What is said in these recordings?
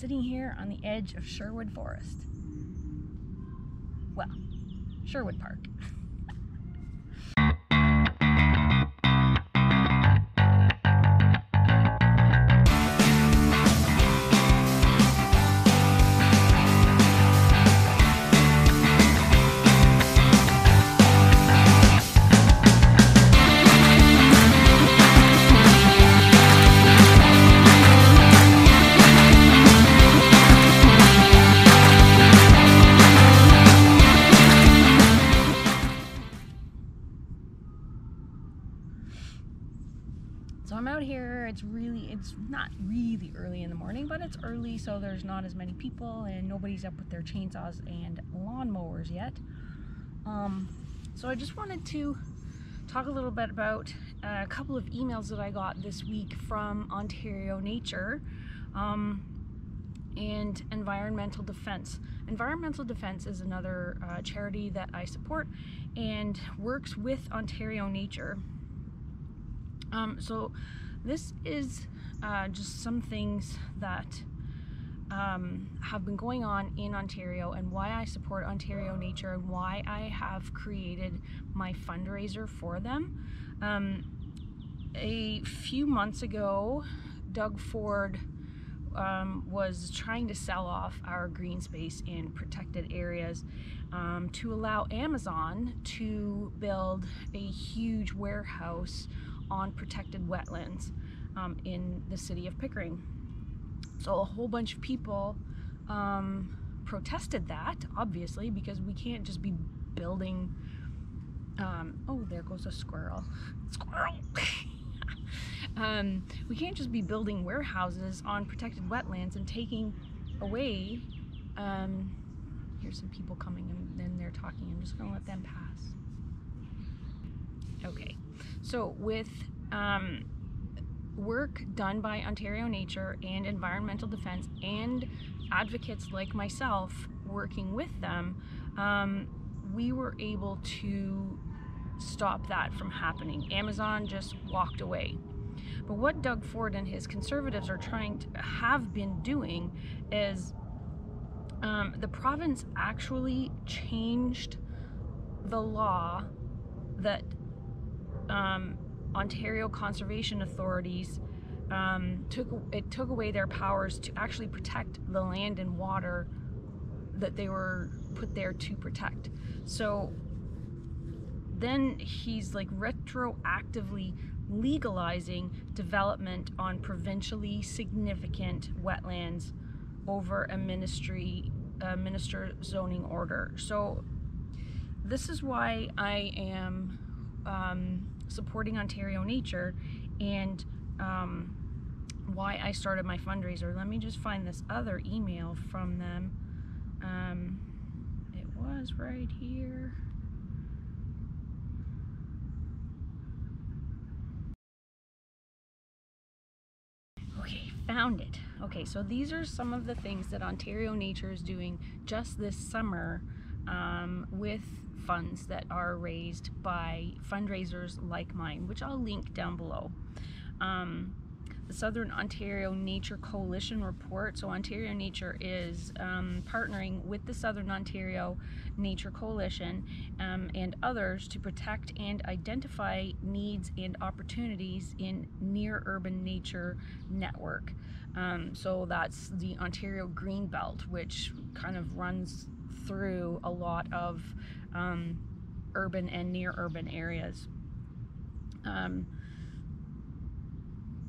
sitting here on the edge of Sherwood Forest. Well, Sherwood Park. So I'm out here, it's not really early in the morning, but it's early, so there's not as many people and nobody's up with their chainsaws and lawnmowers yet. So I just wanted to talk a little bit about a couple of emails that I got this week from Ontario Nature and Environmental Defence. Environmental Defence is another charity that I support and works with Ontario Nature. So this is just some things that have been going on in Ontario and why I support Ontario Nature and why I have created my fundraiser for them. A few months ago, Doug Ford was trying to sell off our green space in protected areas to allow Amazon to build a huge warehouse on protected wetlands in the city of Pickering. So a whole bunch of people protested that, obviously, because we can't just be building oh, there goes a squirrel. Squirrel! We can't just be building warehouses on protected wetlands and taking away here's some people coming and then they're talking. I'm just gonna let them pass. Okay, so with work done by Ontario Nature and Environmental Defence and advocates like myself working with them, we were able to stop that from happening. Amazon just walked away. But what Doug Ford and his Conservatives are trying to have been doing is the province actually changed the law that Ontario conservation authorities took away their powers to actually protect the land and water that they were put there to protect. So then he's like retroactively legalizing development on provincially significant wetlands over a minister zoning order. So this is why I am supporting Ontario Nature and why I started my fundraiser. Let me just find this other email from them. It was right here. Okay, found it. Okay, so these are some of the things that Ontario Nature is doing just this summer with funds that are raised by fundraisers like mine, which I'll link down below. The Southern Ontario Nature Coalition report. So Ontario Nature is partnering with the Southern Ontario Nature Coalition and others to protect and identify needs and opportunities in near urban nature network. So that's the Ontario Green Belt, which kind of runs through a lot of urban and near urban areas.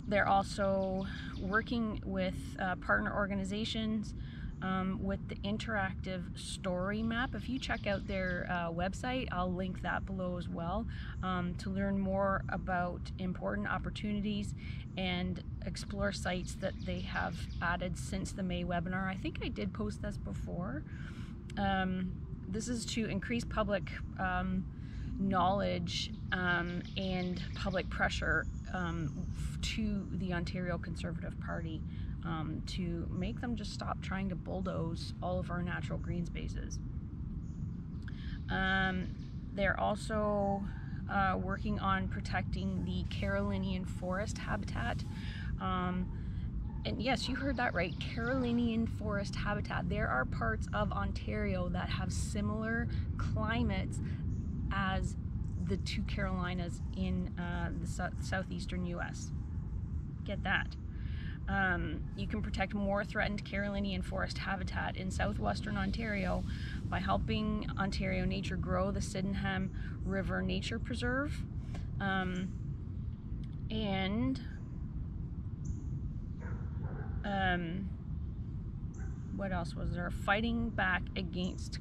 They're also working with partner organizations with the interactive story map. If you check out their website, I'll link that below as well, to learn more about important opportunities and explore sites that they have added since the May webinar. I think I did post this before. This is to increase public knowledge and public pressure to the Ontario Conservative Party to make them just stop trying to bulldoze all of our natural green spaces. They're also working on protecting the Carolinian forest habitat And yes, you heard that right, Carolinian forest habitat. There are parts of Ontario that have similar climates as the two Carolinas in the southeastern US. Get that. You can protect more threatened Carolinian forest habitat in southwestern Ontario by helping Ontario Nature grow the Sydenham River Nature Preserve. What else was there? Fighting back against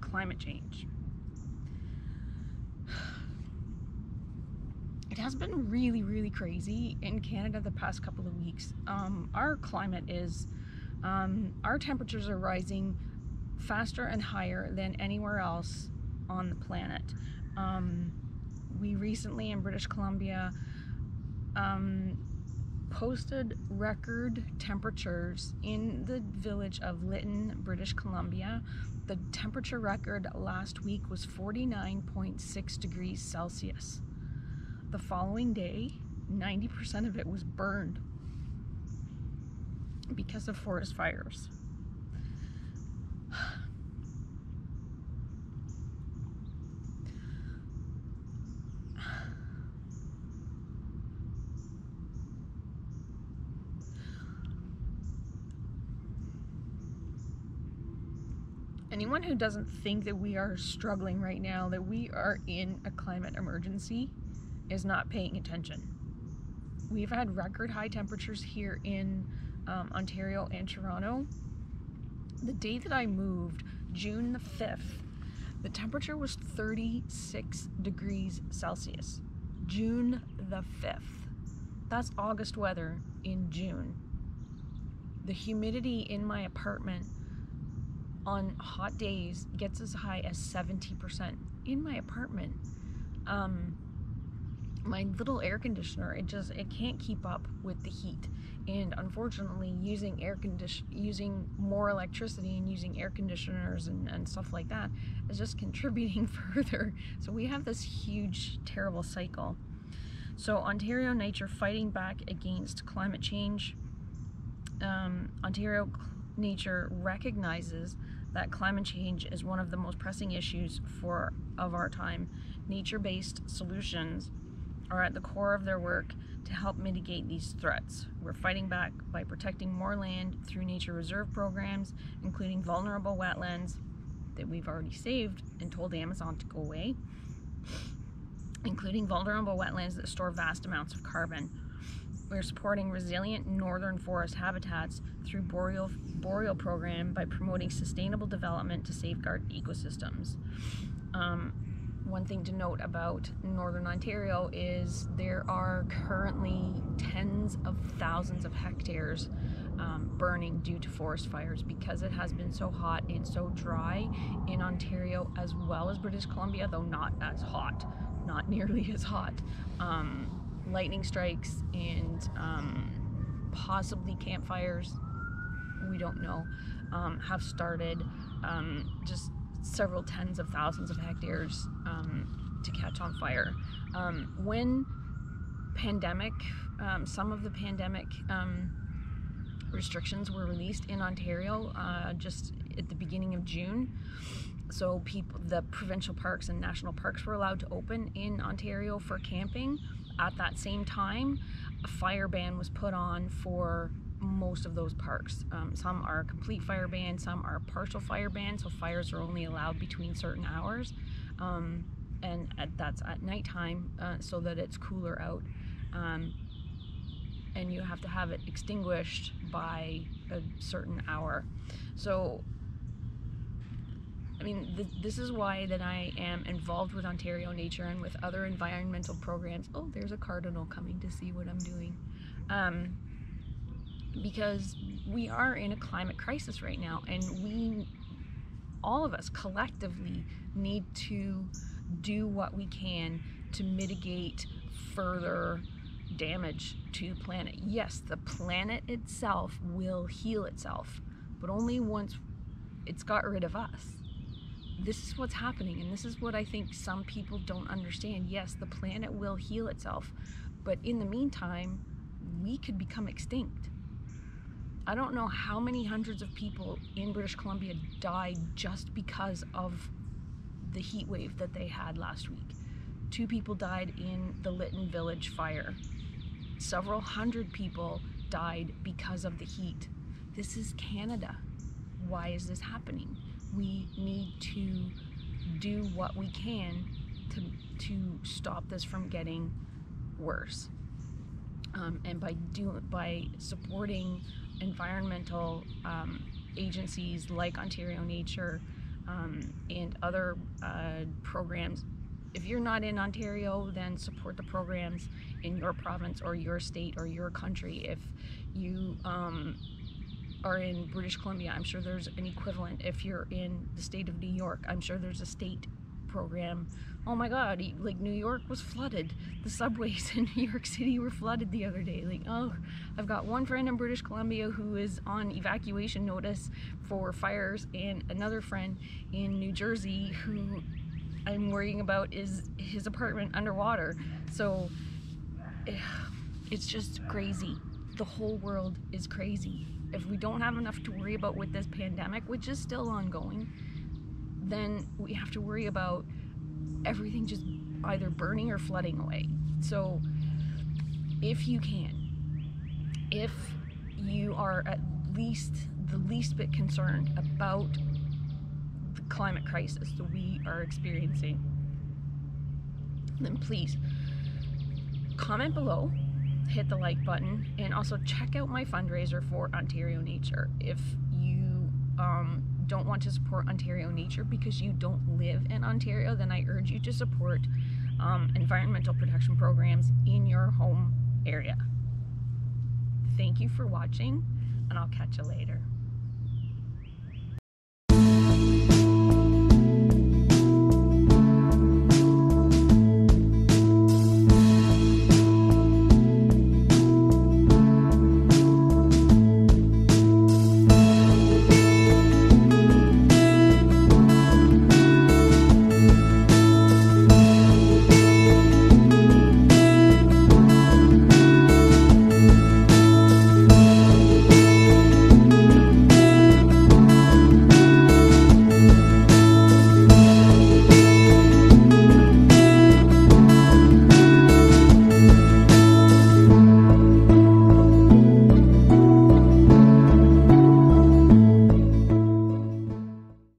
climate change. It has been really, really crazy in Canada the past couple of weeks. Our climate is, our temperatures are rising faster and higher than anywhere else on the planet. We recently in British Columbia posted record temperatures in the village of Lytton, British Columbia. The temperature record last week was 49.6 degrees Celsius. The following day, 90% of it was burned because of forest fires. Anyone who doesn't think that we are struggling right now, that we are in a climate emergency, is not paying attention. We've had record high temperatures here in Ontario and Toronto. The day that I moved, June the 5th, the temperature was 36 degrees Celsius. June the 5th. That's August weather in June. The humidity in my apartment on hot days gets as high as 70% in my apartment. My little air conditioner, it can't keep up with the heat, and unfortunately using more electricity and using air conditioners and stuff like that is just contributing further. So we have this huge, terrible cycle. So Ontario Nature fighting back against climate change. Ontario Nature recognizes that climate change is one of the most pressing issues of our time. Nature-based solutions are at the core of their work to help mitigate these threats. We're fighting back by protecting more land through nature reserve programs, including vulnerable wetlands that we've already saved and told Amazon to go away, including vulnerable wetlands that store vast amounts of carbon. We're supporting resilient northern forest habitats through boreal program by promoting sustainable development to safeguard ecosystems. One thing to note about Northern Ontario is there are currently tens of thousands of hectares burning due to forest fires because it has been so hot and so dry in Ontario as well as British Columbia, though not as hot, not nearly as hot. Lightning strikes and possibly campfires, we don't know, have started. Just several tens of thousands of hectares to catch on fire. When some of the pandemic restrictions were released in Ontario just at the beginning of June, so the provincial parks and national parks were allowed to open in Ontario for camping. At that same time, a fire ban was put on for most of those parks. Some are a complete fire ban, some are partial fire ban, so fires are only allowed between certain hours, and that's at nighttime so that it's cooler out, and you have to have it extinguished by a certain hour. So I mean, this is why that I am involved with Ontario Nature and with other environmental programs. Oh, there's a cardinal coming to see what I'm doing. Because we are in a climate crisis right now, and all of us collectively need to do what we can to mitigate further damage to the planet. Yes, the planet itself will heal itself, but only once it's got rid of us. This is what's happening, and this is what I think some people don't understand. Yes, the planet will heal itself, but in the meantime, we could become extinct. I don't know how many hundreds of people in British Columbia died just because of the heat wave that they had last week. 2 people died in the Lytton Village fire. Several hundred people died because of the heat. This is Canada. Why is this happening? We need to do what we can to stop this from getting worse. And by supporting environmental agencies like Ontario Nature and other programs. If you're not in Ontario, then support the programs in your province or your state or your country. If you are in British Columbia, I'm sure there's an equivalent. If you're in the state of New York, I'm sure there's a state program. Oh my God, like New York was flooded. The subways in New York City were flooded the other day. Like, oh, I've got one friend in British Columbia who is on evacuation notice for fires, and another friend in New Jersey who I'm worrying about is his apartment underwater. So it's just crazy. The whole world is crazy. If we don't have enough to worry about with this pandemic, which is still ongoing, then we have to worry about everything just either burning or flooding away. So if you can, if you are at least the least bit concerned about the climate crisis that we are experiencing, then please comment below, hit the like button, and also check out my fundraiser for Ontario Nature. If you don't want to support Ontario Nature because you don't live in Ontario, then I urge you to support environmental protection programs in your home area. Thank you for watching, and I'll catch you later.